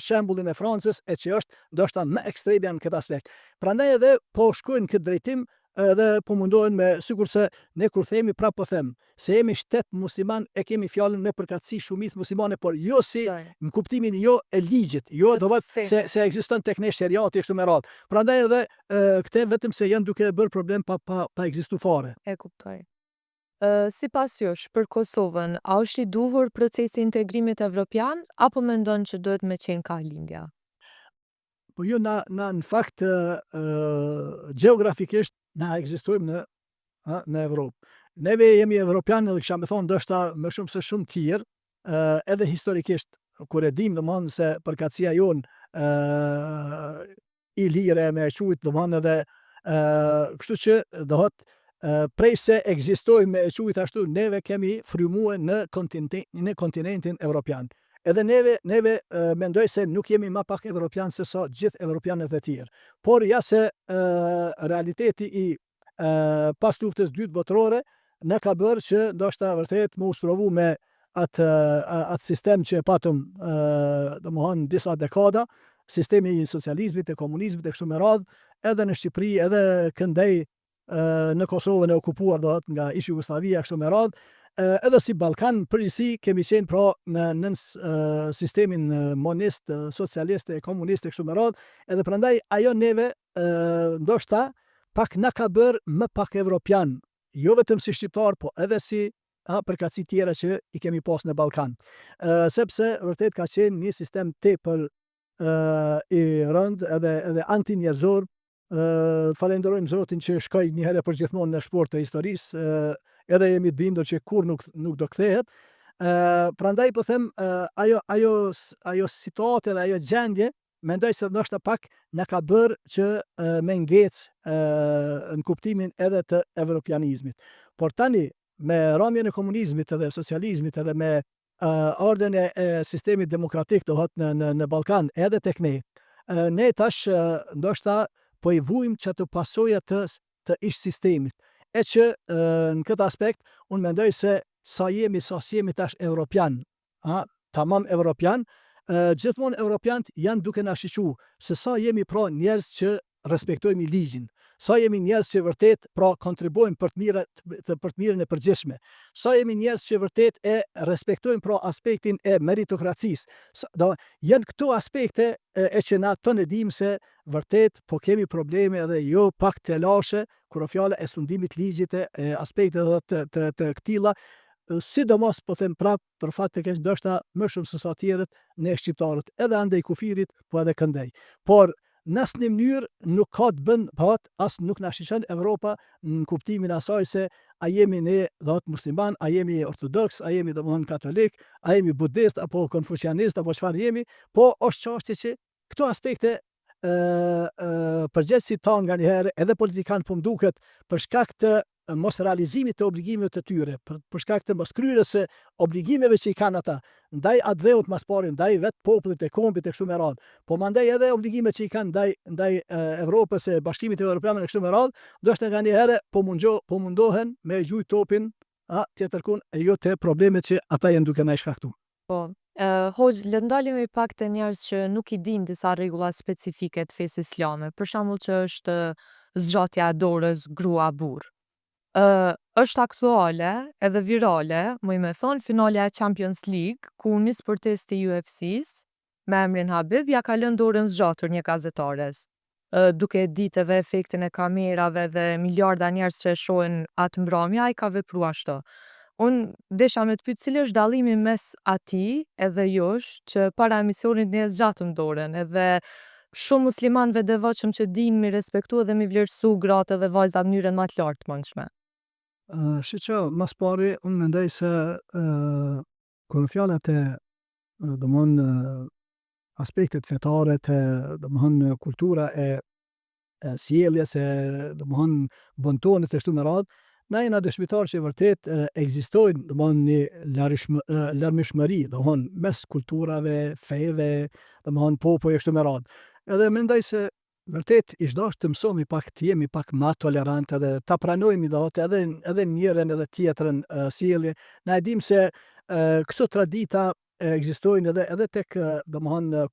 shembullin e Francës, e që është ndoshta më ekstreme në këtë aspekt. Prandaj edhe po shkojnë këtë drejtim edhe po mundohen me, sikurse ne kur themi prapë po them, se jemi shtet musliman e kemi fjalën me përkatësi shumicë muslimane, por jo si në kuptimin jo e ligjit, jo do thotë se ekziston tek ne sheriati kështu me radhë. Prandaj edhe këte vetëm se janë duke bërë problem pa ekzistuar fare. E kuptoj. Sipas jush, për Kosovën, a është i duhur procesi i integrimit evropian apo mendon që duhet me qenë ka lindja? Po jo, na në fakt gjeografikisht na ekzistojmë në Evropë. Neve jemi evropianë dhe kisha me thonë ndoshta më shumë se shumë tjerë, edhe historikisht, kur e dim domethënë se përkatësia jonë i lire me e quajt domethënë edhe kështu që do thotë prej se ekzistojmë me e quajt ashtu, neve kemi frymue në kontinentin evropian. Edhe neve mendoj se nuk jemi ma pak evropian se sa gjithë evropianët e tjerë. Por ja se realiteti i pas luftës dytë botërore ne ka bërë që ndoshta vërtet më u sprovu me atë sistem që e patëm domethënë disa dekada, sistemi i socializmit, e komunizmit e kështu me radhë, edhe në Shqipëri, edhe këndej në Kosovën e okupuar do thotë nga ish Jugosllavia kështu me radhë, edhe si Ballkan përgjithësi kemi qenë pra në sistemin monist, socialist e komunist e kështu me radhë, edhe prandaj ajo neve ndoshta pak na ka bërë më pak evropian, jo vetëm si shqiptar, po edhe si përkatësi tjera që i kemi pas në Ballkan. Sepse vërtet ka qenë një sistem tepër i rënd edhe anti-njerëzor. Falenderojmë Zotin që shkoj një herë përgjithmonë në shport të historisë, edhe jemi të bindur që kur nuk do kthehet. Prandaj po them ajo situatë dhe ajo gjendje mendoj se ndoshta pak na ka bërë që me ngecë në kuptimin edhe të evropianizmit. Por tani me rrëmjen e komunizmit edhe socializmit edhe me ardhen e sistemit demokratik do thotë në Ballkan edhe tek ne tash ndoshta po i vujmë që të pasojat të ish sistemit. E që në këtë aspekt, unë mendoj se sa s'jemi tash evropian, tamam evropian, gjithmonë evropianët janë duke na shiqu se sa jemi pra njerëz që respektojmë ligjin, sa jemi njerëz që vërtet pra kontribuojmë për të mirën e përgjithshme, sa jemi njerëz që vërtet e respektojmë pra aspektin e meritokracisë. Janë këto aspekte e që na tonë dim se vërtet po kemi probleme edhe jo pak të lashe kur o fjala e sundimit ligjit e aspekte të këtilla, sidomos po them prap për fat të keq ndoshta më shumë se sa tjerët ne shqiptarët, edhe andej kufirit, po edhe këndej. Por në asnjë mënyrë nuk ka të bën as nuk na shiqon Evropa në kuptimin asaj se a jemi ne do të musliman, a jemi ortodoks, a jemi domethënë katolik, a jemi budist apo konfucianist apo çfarë jemi, po është çështje që këto aspekte përgjithësi ta nganjëherë edhe politikanë po m'duket për shkak të mos realizimit të obligimeve të tyre, për shkak të mos kryerjes së obligimeve që i kanë ata ndaj atë dheut mas pari, ndaj vetë popullit e kombit e kështu me radhë, po mandej edhe obligimet që i kanë ndaj Evropës e Bashkimit Evropian e kështu me radhë, ndoshta nganjëherë po mundohen me gjujt topin tjetërkun e jo te problemet që ata janë duke na i shkaktu. Po, Hoxh, le ndalemi pak te njerëz që nuk i din disa rregulla specifike të fesë islame, për shembull që është zgjatja e dorës grua-burr. Është aktuale edhe virale, muj me thonë, finalja e Champions League, ku një sportist i UFC-s, me emrin Habib, ja ka lënë dorën zgjatur një gazetares. duke ditë edhe efektin e kamerave dhe miljarda njerëz që e shohin atë mbrëmje, ai ka vepru ashtu. Unë desha me të pyet cili është dallimi mes atij edhe jush që para emisionit ne zgjatëm dorën edhe shumë muslimanëve devotshëm që dinë mi respektu dhe mi vlerësu gratë dhe vajzat në mënyrën më të lartëmundshme. Shiqo, mas pari, unë mendoj se kur fjalat e aspektet fetare të kultura e sjelljes e bontonit e kështu me radhë, na jena dëshmitar që vërtet ekzistojnë një larmishmëri mes kulturave, feve, popujve e kështu me radhë. Edhe mendoj se vërtet ish dashur të mësojmë pak të jemi pak më tolerantë edhe ta pranojmë edhe njërin edhe tjetrën sjellje. Na e dim se këto tradita ekzistojnë edhe tek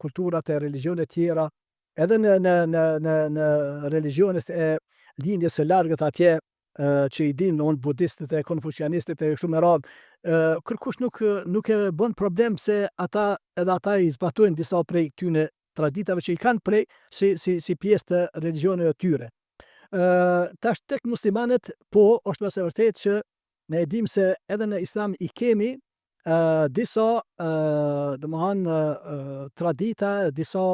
kulturat e religionet tjera, edhe në religionet e linjës së largët atje që i dinë budistët e konfucianistët e kështu me radhë, kërkush nuk e bën problem se edhe ata i zbatojnë disa prej këtyne traditave që i kanë prej si pjesë të religioneve të tyre. Tash tek muslimanët, po, është mëse vërtet që ne e dim se edhe në islam i kemi disa tradita, disa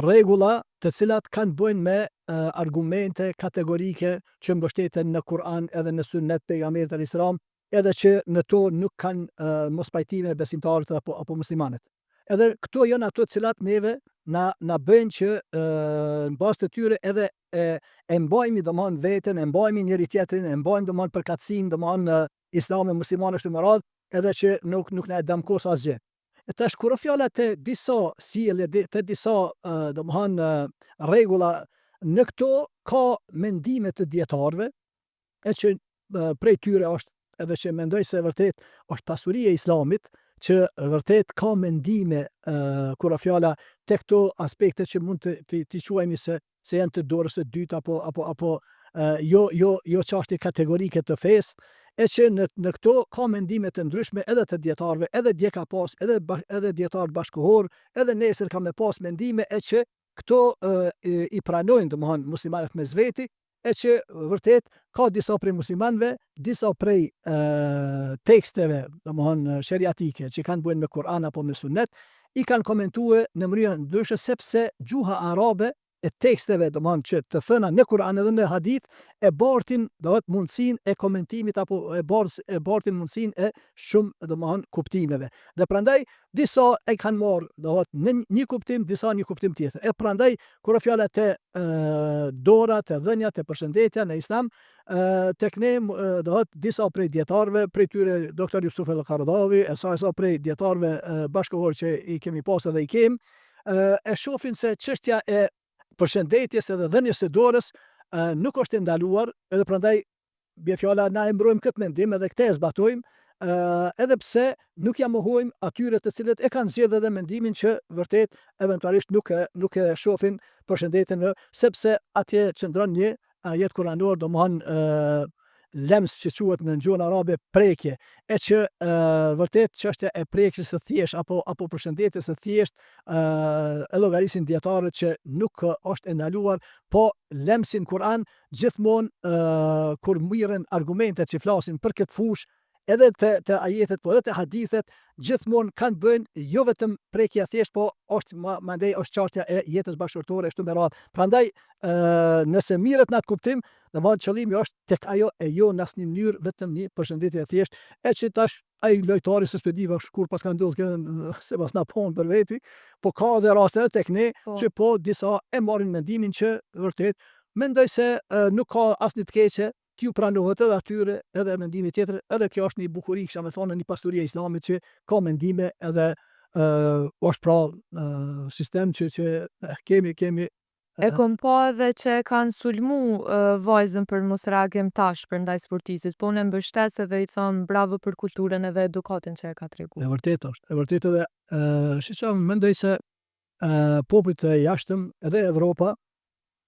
rregulla të cilat kanë bojnë me argumente kategorike që mbështeten në Kur'an edhe në Sunnet pejgamberit alayhis salam, edhe që në to nuk kanë mospajtime besimtarët apo muslimanët. Edhe këto janë ato të cilat neve na bëjnë që në bazë të tyre edhe e mbajmë veten, e mbajmë njëri tjetrin, e mbajmë përkatësinë islame muslimane kështu me radhë, edhe që nuk na e damkos asgjë. E tash kur fjala të disa sjellje, të disa rregulla, në këto ka mendime të dietarëve, e që prej tyre është edhe që mendoj se vërtet është pasuria e islamit që vërtet ka mendime kur fjala tek këto aspekte që mund t'i quajmë se janë të dorës së dytë apo jo çështje kategorike të fesë, e që në këto ka mendime të ndryshme edhe të dietarëve, edhe dje ka pas, edhe dietarë bashkëkohor, edhe nesër ka me pas mendime e që këto i pranojnë muslimanët me zveti, e që vërtet ka disa prej muslimanëve, disa prej teksteve sheriatike që kanë bujnë me Kur'an apo me Sunnet, i kanë komentue në mënyrë ndryshe sepse gjuha arabe e teksteve që të thëna në Kur'an edhe në hadith e bartin mundësinë e komentimit apo e bartin mundësinë e shumë kuptimeve. Dhe prandaj disa e kanë marrë në një kuptim, disa një kuptim tjetër. E prandaj kur fjala të dora, të dhënia, të përshëndetja në islam, tek ne disa prej dietarëve, prej tyre doktor Yusuf el-Qaradawi, sa prej dietarëve bashkëkohor që i kemi pas edhe i kem, e shohin se çështja e përshëndetjes edhe dhënies së dorës nuk është e ndaluar, edhe prandaj bie fjala na e mbrojmë këtë mendim edhe këtë e zbatojmë, edhe pse nuk ja mohojmë atyre të cilët e kanë zgjedhur edhe mendimin që vërtet eventualisht nuk e shohin përshëndetjen, sepse atje qëndron një ajet kuranor, lems që quhet në gjuhën arabe prekje, e që vërtet çështja e prekjes së thjesht apo përshëndetjes së thjesht e llogarisin dietarët që nuk është e ndaluar, po lemsin Kur'an gjithmonë kur mirren argumentet që flasin për këtë fushë, edhe të ajetet, po edhe të hadithet, gjithmonë kanë bëjnë jo vetëm prekja thjesht, po është mandej është çështja e jetës bashkëtorë kështu me radhë. Prandaj nëse mirret në atë kuptim, qëllimi është tek ajo e jo në asnjë mënyrë vetëm një përshëndetje e thjesht, e që tash ai lojtari se s'e di kur pas ka ndodhur kjo se pas na pon për veti, po ka edhe raste edhe tek ne që po disa e marrin mendimin që vërtet mendoj se nuk ka asnjë të keqe, t'ju pranohet edhe atyre edhe mendimi tjetër, edhe kjo është një bukuri, kisha me thonë, një pasuri e islamit që ka mendime edhe është pra sistem që kemi. E kom pa edhe që kanë sulmu vajzën për mos reagim tash për ndaj sportistit, po në mbështes edhe i thëmë bravo për kulturën edhe edukatën që e ka tregu. E vërtet është, e vërtet edhe shisha mendoj se popujt e jashtëm edhe Evropa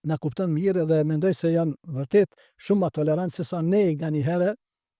na kupton mirë edhe mendoj se janë vërtet shumë më tolerantë se sa ne nga një herë,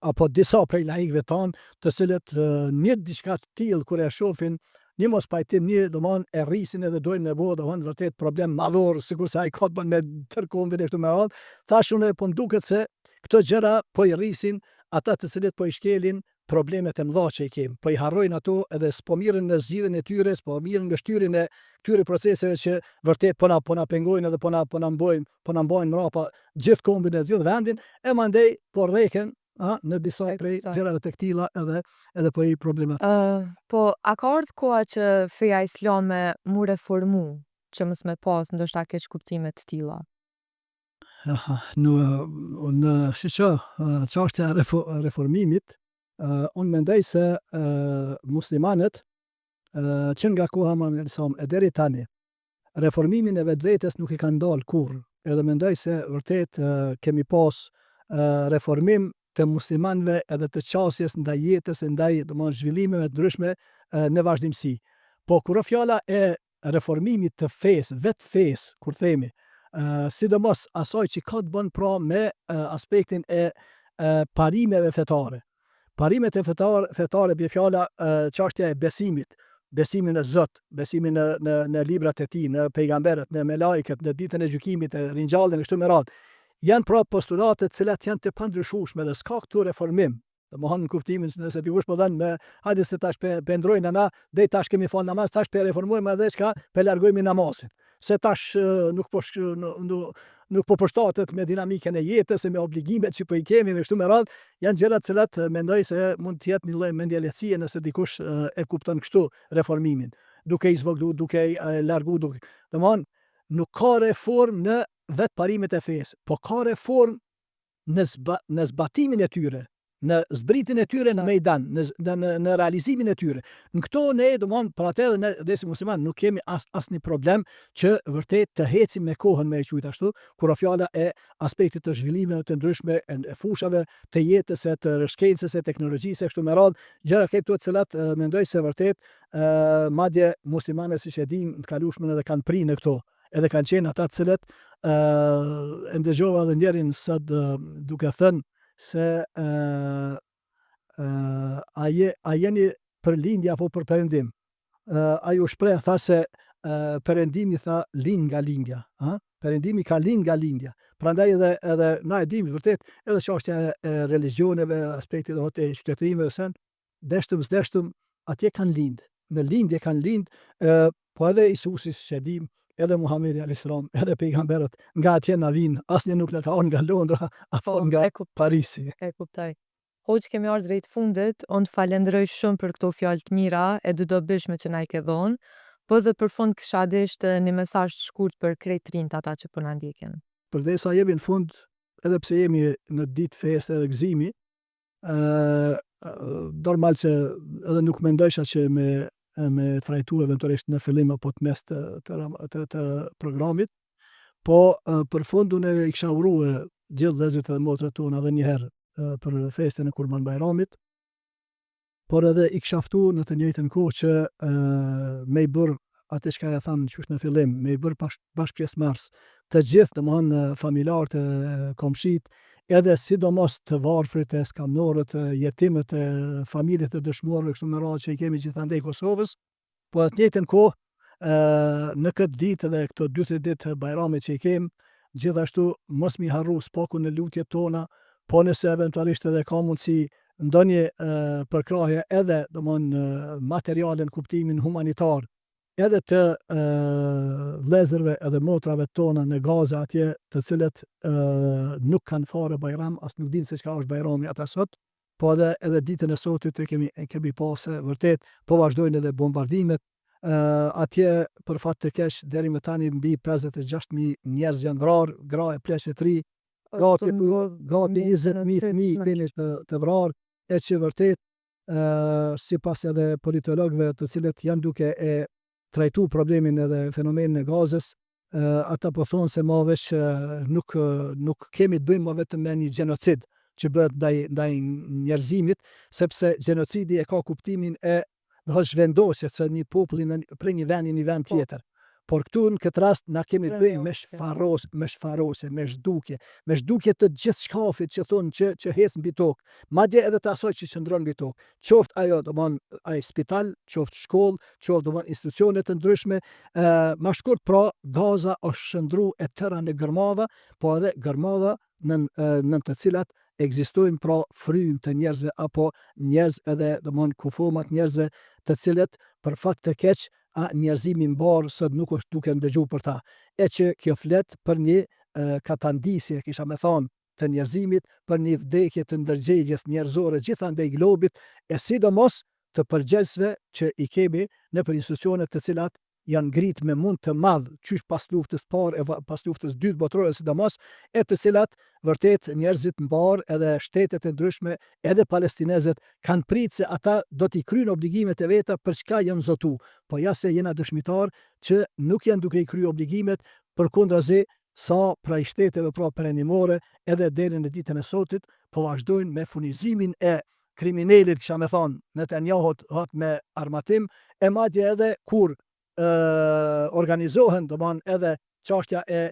apo disa prej laikëve tanë, të cilët një diçka të tillë kur e shohin një mos pajtim, një domthon e rrisin edhe dojnë me bo domthon vërtet problem madhor, sikur se ai ka të bën me tërë kombin e kështu me radhë. Thash unë po m'duket se këto gjëra po i rrisin ata të cilët po i shkelin problemet e mëdha që i kemi, po i harrojnë ato edhe s'po mirën në zgjidhjen e tyre, s'po mirën në shtyrjen e këtyre proceseve që vërtet po na pengojnë edhe po na mbajnë mrapa gjithë kombin e gjithë vendin, e mandej po rreken në disa prej gjërave të këtilla edhe po i problemat. Po, a ka ardhur koha që feja islame mu reformu, që mos me pas ndoshta keq kuptime të tilla? Në çështja e reformimit, unë mendoj se muslimanët që nga koha e deri tani, reformimin e vetvetes nuk i kanë dalë kurrë, edhe mendoj se vërtet kemi pas reformim të muslimanëve edhe të qasjes ndaj jetës e ndaj domthon zhvillimeve të ndryshme në vazhdimsi. Po kur është fjala e reformimit të fesë, vetë fesë, kur themi, sidomos asaj që ka të bën pra me aspektin e parimeve fetare. Parimet e fetare bie fjala çështja e besimit, besimin në Zot, besimin në librat e tij, në pejgamberët, në melajket, në ditën e gjykimit, e ringjalljen e kështu me radhë. Janë pra postulate të cilat janë të pandryshueshme dhe s'ka këtu reformim. Domthon në kuptimin se nëse dikush po dhan me hajde se tash pe ndrojnë ana, deri tash kemi fal namaz, tash pe reformojmë edhe çka, pe largojmë namazin. Se tash nuk po përshtatet me dinamikën e jetës e me obligimet që po i kemi dhe kështu me radhë, janë gjëra të cilat mendoj se mund të jetë një lloj mendjelësie nëse dikush e kupton kështu reformimin, duke i zvoglu, duke i largu, domthon nuk ka reformë në vetë parimet e fesë, po ka reformë në zbatimin e tyre, në zbritjen e tyre në mejdan, në realizimin e tyre. Në këto ne domthon për atë edhe ne si musliman nuk kemi asnjë problem që vërtet të ecim me kohën me e quajt ashtu, kur është fjala e aspektit të zhvillimeve të ndryshme e fushave të jetës, e të shkencës, e teknologjisë e kështu me radhë, gjëra këto të cilat mendoj se vërtet madje muslimanët siç e dinë të kalueshmën edhe kanë prinë në këto, edhe kanë qenë ata të cilët e ndëgjova edhe njerin sot duke thënë se a jeni për lindje apo për perëndim? Ai u shpreh tha se perëndimi tha lind nga lindja, perëndimi ka lind nga lindja. Prandaj edhe na e dimë vërtet edhe çështja e religioneve, aspekti të qytetërimeve sen, deshtëm atje kanë lind. Në lindje kanë lind, po edhe Isusi që e dim, edhe Muhamedi alayhis salam, edhe pejgamberët nga atje na vinë, asnjë nuk na ka ardhur nga Londra apo nga Parisi. E kuptoj. Hoqë kemi ardhur drejt fundit, unë të falenderoj shumë për këto fjalë të mira e dobishme që na i ke dhënë, po dhe për fund kisha deshtë një mesazh të shkurt për krejt rinjt ata që po na ndjekin. Përdesa jemi në fund, edhe pse jemi në ditë festë edhe gëzimi, normal që edhe nuk mendojsha që me trajtu eventualisht në fillim apo të mes të programit, po për fund unë i kisha urue gjithë vëllezërit edhe motrat tona edhe një herë për festën e Kurban Bayramit, por edhe i kisha ftu në të njëjtën kohë që me i bërë atë çka ja thamë qysh në fillim, me i bërë bashkë pjesëmarrës të gjithë domthon familjarët e komshit, edhe sidomos të varfrit, e skamnorët, jetimët, e familjet e dëshmuarve kështu me radhë që i kemi gjithandej Kosovës, po atë njëjtën kohë në këtë ditë dhe këto 2-3 ditë të Bajramit që i kemi, gjithashtu mos mi harru spakun në lutjet tona, po nëse eventualisht edhe ka mundësi ndonjë përkrahje edhe domthon materiale në kuptimin humanitar, edhe të vëllezërve edhe motrave tona në Gaza atje, të cilët nuk kanë fare Bajram, as nuk dinë se çka është Bajrami ata sot, po edhe ditën e sotit e kemi pasë vërtet, po vazhdojnë edhe bombardimet, atje për fat të keq deri më tani mbi 56.000 njerëz janë vrarë, gra e pleqe të ri, gati 20.000 fëmijë kemi të vrarë, e që vërtet sipas edhe politologëve të cilët janë duke e trajtu problemin edhe fenomenin e Gazës, ata po thonë se ma veç nuk kemi të bëjmë ma vetëm me një gjenocid që bëhet ndaj njerëzimit, sepse gjenocidi e ka kuptimin e zhvendosjes së një populli prej një vendi në një vend tjetër. por këtu në këtë rast na kemi të bëjmë me shfarose, me zhdukje të gjithë shkafit që thonë që hecë mbi tokë, madje edhe të asaj që qëndron mbi tokë. Qoftë ajo ai spital, qoftë shkollë, qoftë institucione të ndryshme, ma shkurt pra Gaza është shndru e tëra në gërmadha, po edhe gërmadha nën të cilat ekzistojnë pra frymë të njerëzve apo njerëz edhe kufomat njerëzve të cilët për fat të keq njerëzimi mbar sot nuk është duke ndëgju për ta. E që kjo flet për një katandisje, kisha me thonë, të njerëzimit, për një vdekje të ndërgjegjes njerëzore gjithandej globit, e sidomos të përgjegjësve që i kemi nëpër institucione të cilat janë ngrit me mund të madh, qysh pas luftës parë e pas luftës dytë botërore sidomos, e të cilat vërtet njerëzit mbar edhe shtetet e ndryshme, edhe palestinezët kanë pritë se ata do t'i kryjnë obligimet e veta për çka janë zotu. Po ja se jena dëshmitar që nuk janë duke i kryer obligimet, përkundrazi sa prej shteteve pra perëndimore edhe deri në ditën e sotit po vazhdojnë me furnizimin e kriminalit, kisha me thonë, Netanjahut hat me armatim, e madje edhe kur organizohen edhe çështja e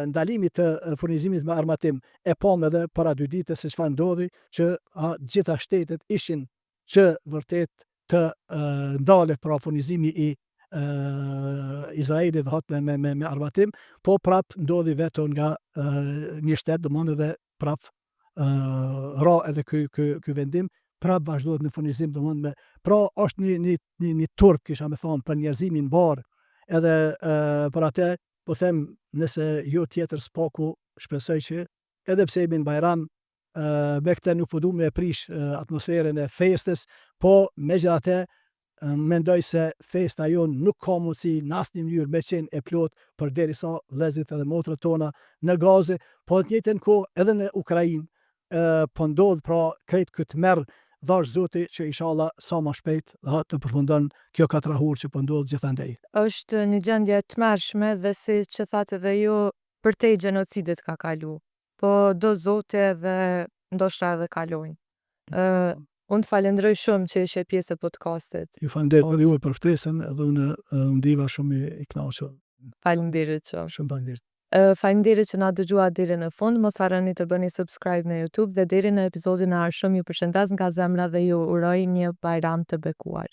ndalimit të furnizimit me armatim, e pam edhe para 2 ditë se çfarë ndodhi, që gjitha shtetet ishin që vërtet të ndalet pra furnizimi i Izraelit hat me armatim, po prap ndodhi veto nga një shtet, edhe prap ra edhe ky vendim, prap vazhdohet në furnizim pra është një turp, kisha me thonë, për njerëzimin mbar, edhe për atë po them, nëse jo tjetër s'paku, shpresoj që edhe pse jemi në Bajram, me këtë nuk po du me prish atmosferën e festës, po megjithatë mendoj se festa jonë nuk ka mundësi në asnjë mënyrë me qenë e plot përderisa vëllezërit edhe motrat tona në Gazë, po në të njëjtën kohë edhe në Ukrainë po ndodh pra krejt këtë merr, dhash Zoti që inshallah sa më shpejt të përfundon kjo katrahur që po ndodh gjithandej. Është një gjendje e tmerrshme dhe siç që thatë edhe ju, përtej gjenocidit ka kalu, po do Zoti dhe ndoshta edhe kalojnë. Unë të falenderoj shumë që ishe pjesë e podcastit. Ju falenderoj edhe juve për ftesën, edhe unë ndiva shumë i kënaqur. Faleminderit shumë. Shumë faleminderit. Faleminderit që na dëgjuat deri në fund, mos harroni të bëni subscribe në YouTube dhe deri në episodin e ardhshëm ju përshëndes nga zemra dhe ju uroj një Bajram të bekuar.